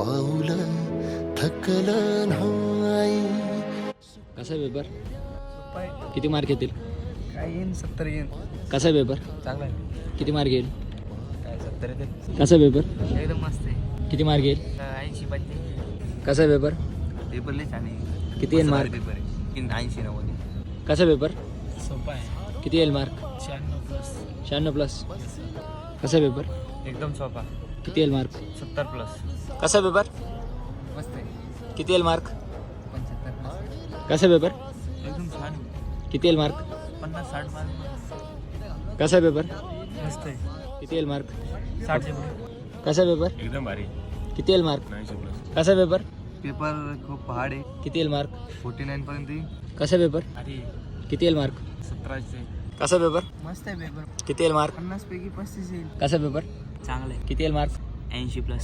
पाऊल थकलं नाही. कसा पेपर? किती मार्क येतील? काय येईन 70 येईन. कसा पेपर? चांगला आहे. किती मार्क येईल? काय 70 येतील. कसा पेपर? एकदम मस्त आहे. किती मार्क येईल? 80 85. कसा पेपर? पेपर लय छान आहे. किती येईल मार्क? पेपर आहे 80 90. कसा पेपर? सोपा आहे. किती येईल मार्क? 96 96 प्लस. कसा पेपर? एकदम सोपा. किती येईल मार्क? 70 प्लस. कसा पेपर? मस्त आहे. किती येईल मार्क? 75 प्लस. कसा पेपर? एकदम छान आहे. किती येईल मार्क? 50 60 मार्क. कसा पेपर? मस्त आहे. किती येईल मार्क? 60 चे पुढे. कसा पेपर? एकदम भारी. किती येईल मार्क? 90 प्लस. कसा पेपर? पेपर खूप पहाड आहे. किती येईल मार्क? 49 पर्यंत येईल. कसा पेपर? अरे किती येईल मार्क? 17 चे. कसा पेपर? मस्त आहे पेपर. किती येईल मार्क? 50 पैकी 35 येईल. कसा पेपर? चांगलं आहे. किती येईल मार्क? 80 प्लस.